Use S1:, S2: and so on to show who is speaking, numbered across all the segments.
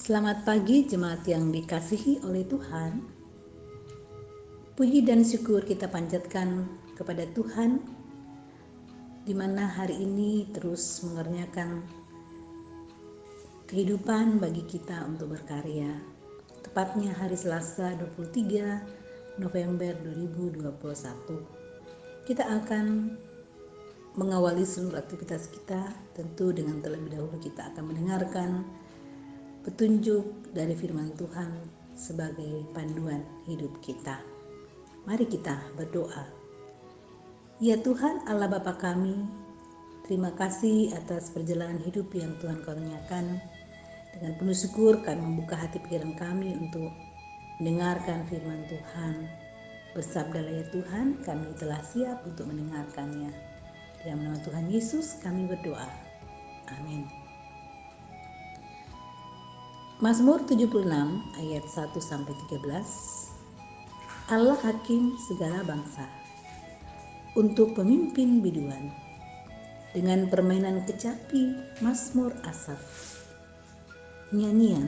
S1: Selamat pagi jemaat yang dikasihi oleh Tuhan. Puji dan syukur kita panjatkan kepada Tuhan di mana hari ini terus mengerjakan kehidupan bagi kita untuk berkarya. Tepatnya hari Selasa 23 November 2021. Kita akan mengawali seluruh aktivitas kita, tentu dengan terlebih dahulu kita akan mendengarkan petunjuk dari firman Tuhan sebagai panduan hidup kita. Mari kita berdoa. Ya Tuhan Allah Bapa kami, terima kasih atas perjalanan hidup yang Tuhan karuniakan. Dengan penuh syukur kami membuka hati pikiran kami untuk mendengarkan firman Tuhan. Bersabdalah ya Tuhan, kami telah siap untuk mendengarkannya. Dalam nama Tuhan Yesus kami berdoa. Amin. Mazmur 76 ayat 1-13. Allah hakim segala bangsa, untuk pemimpin biduan, dengan permainan kecapi Mazmur Asaf. Nyanyian.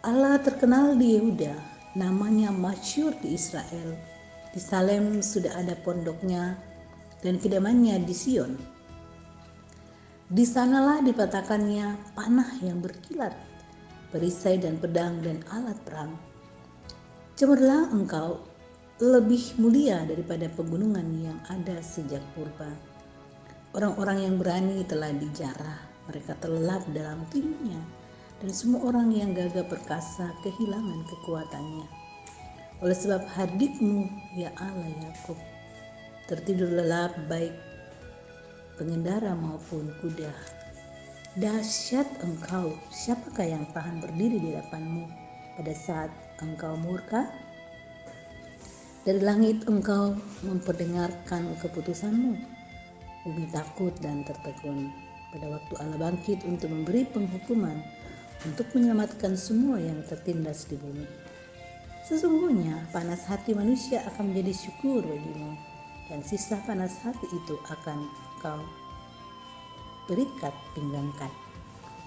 S1: Allah terkenal di Yehuda, namanya masyhur di Israel. Di Salem sudah ada pondoknya dan kediamannya di Sion. Di sanalah dipatahkannya panah yang berkilat, perisai dan pedang dan alat perang. Cemerlang engkau, lebih mulia daripada pegunungan yang ada sejak purba. Orang-orang yang berani telah dijarah, mereka terlelap dalam timnya, dan semua orang yang gagah perkasa kehilangan kekuatannya. Oleh sebab hadikmu, ya Allah Yakub, tertidur lelap baik pengendara maupun kuda. Dahsyat engkau, siapakah yang tahan berdiri di hadapanmu pada saat engkau murka? Dari langit engkau memperdengarkan keputusanmu. Bumi takut dan tertegun pada waktu Allah bangkit untuk memberi penghukuman, untuk menyelamatkan semua yang tertindas di bumi. Sesungguhnya panas hati manusia akan menjadi syukur bagimu, dan sisa panas hati itu akan kau berikat pinggangkan.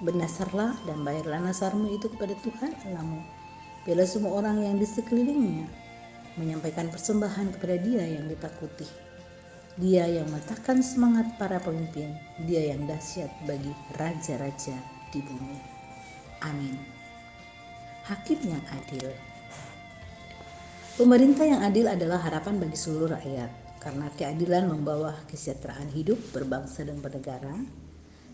S1: Bernasarlah dan bayarlah nasarmu itu kepada Tuhan Allahmu. Bila semua orang yang di sekelilingnya menyampaikan persembahan kepada Dia yang ditakuti. Dia yang mematahkan semangat para pemimpin, Dia yang dahsyat bagi raja-raja di bumi. Amin. Hakim yang adil. Pemerintah yang adil adalah harapan bagi seluruh rakyat, karena keadilan membawa kesejahteraan hidup berbangsa dan bernegara.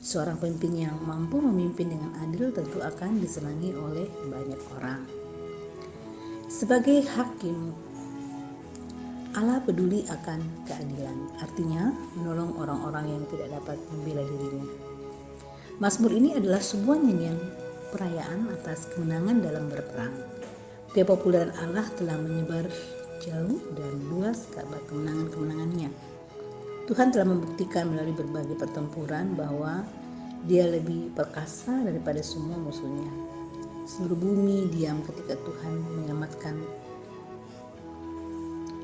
S1: Seorang pemimpin yang mampu memimpin dengan adil tentu akan disenangi oleh banyak orang. Sebagai hakim, Allah peduli akan keadilan, artinya menolong orang-orang yang tidak dapat membela dirinya. Mazmur ini adalah sebuah nyanyian perayaan atas kemenangan dalam berperang. Kepopuleran Allah telah menyebar jauh dan luas karena kemenangan-kemenangannya. Tuhan telah membuktikan melalui berbagai pertempuran bahwa Dia lebih perkasa daripada semua musuhnya. Seluruh bumi diam ketika Tuhan menyelamatkan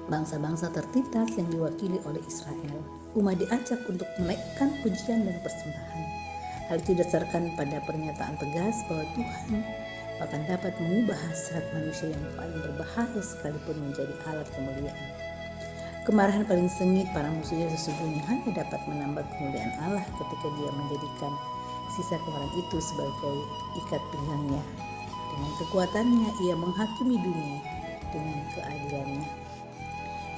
S1: bangsa-bangsa tertindas yang diwakili oleh Israel. Umat diajak untuk menaikkan pujian dan persembahan. Hal itu didasarkan pada pernyataan tegas bahwa Tuhan bahkan dapat mengubah hasrat manusia yang paling berbahaya sekalipun menjadi alat kemuliaan. Kemarahan paling sengit para musuhnya sesungguhnya hanya dapat menambah kemuliaan Allah ketika Dia menjadikan sisa kemarahan itu sebagai ikat pinggangnya. Dengan kekuatannya Ia menghakimi dunia dengan keadilannya.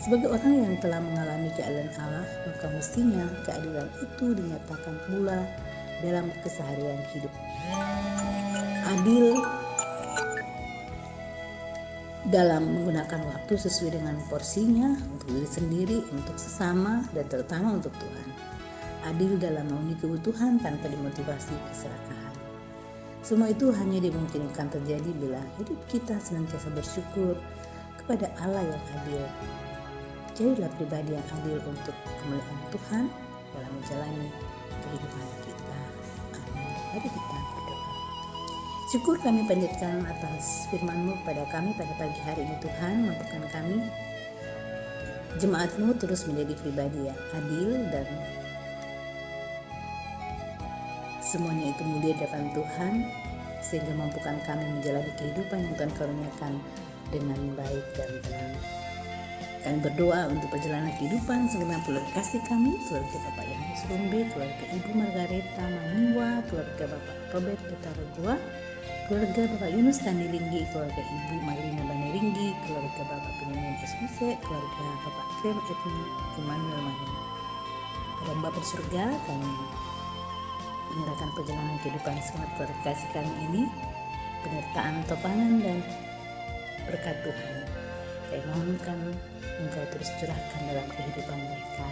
S1: Sebagai orang yang telah mengalami keadilan Allah, maka mestinya keadilan itu dinyatakan pula dalam keseharian hidup. Adil dalam menggunakan waktu sesuai dengan porsinya untuk diri sendiri, untuk sesama, dan terutama untuk Tuhan. Adil dalam memenuhi kebutuhan tanpa dimotivasi keserakahan. Semua itu hanya dimungkinkan terjadi bila hidup kita senantiasa bersyukur kepada Allah yang adil. Jadilah pribadi yang adil untuk kemuliaan Tuhan dalam menjalani kehidupan kita. Amin. Mari kita berdoa. Syukur kami panjatkan atas firman-Mu pada kami pada pagi hari ini Tuhan. Mampukan kami, jemaat-Mu, terus menjadi pribadi yang adil dan semuanya itu mulia di hadapan Tuhan. sehingga mampukan kami menjalani kehidupan yang Tuhan karuniakan dengan baik dan tenang. Kami berdoa untuk perjalanan kehidupan segenap keluarga kasih kami, keluarga Bapak Yohanes Rumbe, keluarga Ibu Margareta Maniwa, keluarga Bapak Robert Betarogua, keluarga Bapak Yunus Tandiringgi, keluarga Ibu Marlina Baneringgi, keluarga Bapak Benyamin Esmuse, keluarga Bapak Krem Edwin Emmanuel Mani. Pada Bapa di surga, kami menyerahkan perjalanan kehidupan segenap keluarga kasih kami ini, penyertaan topangan dan berkat Tuhan. Saya mohonkan Engkau terus curahkan dalam kehidupan mereka.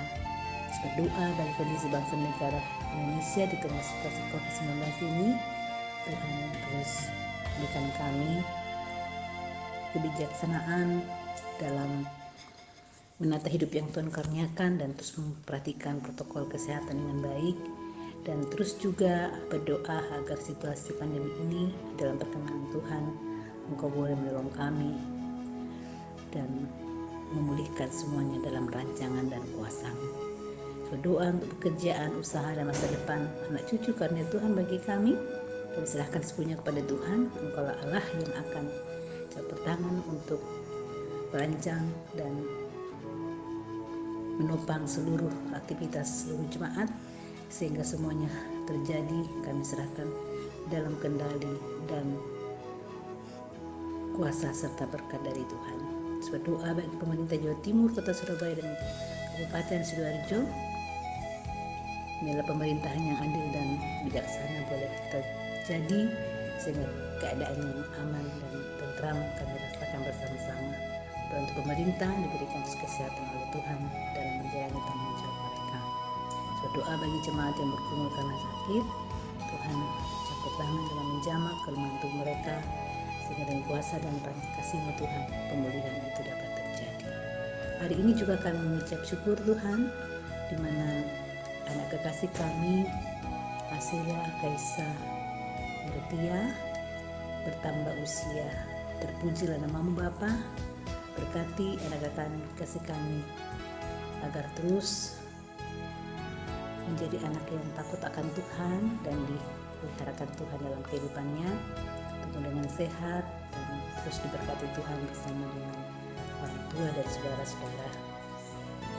S1: Berdoa bagi kondisi bangsa negara Indonesia di tengah situasi COVID-19 ini, Tuhan terus berikan kami kebijaksanaan dalam menata hidup yang Tuhan karuniakan dan terus memperhatikan protokol kesehatan dengan baik, dan terus juga berdoa agar situasi pandemi ini dalam perkenan Tuhan Engkau boleh menolong kami dan memulihkan semuanya dalam rancangan dan kuasa-Mu. Berdoa untuk pekerjaan, usaha dan masa depan anak cucu karunia Tuhan bagi kami. Kami serahkan sepenuhnya kepada Tuhan. Engkaulah Allah yang akan campur tangan untuk merancang dan menopang seluruh aktivitas seluruh jemaat sehingga semuanya terjadi. Kami serahkan dalam kendali dan kuasa serta berkat dari Tuhan. Berdoa bagi pemerintah Jawa Timur, Kota Surabaya dan Kabupaten Sidoarjo. Biarlah pemerintahan yang adil dan bijaksana boleh terjadi sehingga keadaan yang aman dan tentram kami rasakan bersama-sama. Dan untuk pemerintah diberikan kesehatan oleh Tuhan dalam menjalani tanggung jawab mereka. Berdoa bagi jemaat yang bergumul karena sakit, Tuhan campur tangan dalam menjamah kelemahan tubuh mereka sehingga dengan kuasa dan kasih-Mu Tuhan pemulihan itu dapat terjadi. Hari ini juga kami mengucap syukur Tuhan, di mana anak kekasih kami Asilia Kaisa Bertia bertambah usia. Terpujilah nama-Mu Bapa, berkati anak kekasih kami agar terus menjadi anak yang takut akan Tuhan dan dipeliharakan Tuhan dalam kehidupannya, tentu dengan sehat dan terus diberkati Tuhan bersama dengan orang tua dan saudara-saudara.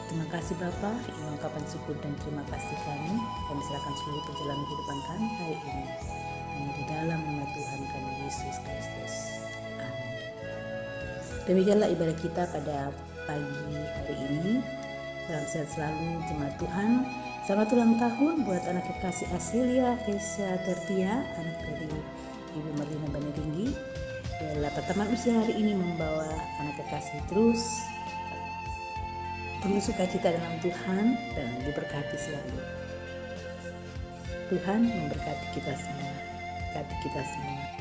S1: Terima kasih Bapa, ini ungkapan syukur dan terima kasih kami serahkan seluruh perjalanan kehidupan kami hari ini hanya di dalam nama Tuhan kami Yesus Kristus. Amin. Demikianlah ibadah kita pada pagi hari ini. Salam sehat selalu jemaat Tuhan. Selamat ulang tahun buat anak kekasih Asilia Kesia Tertia, anak dari Ibu Marlina Baneringgi. Dalam pertemuan usia hari ini membawa anak kekasih terus penuh sukacita dalam Tuhan dan diberkati selalu. Tuhan memberkati kita semua. Berkati kita semua.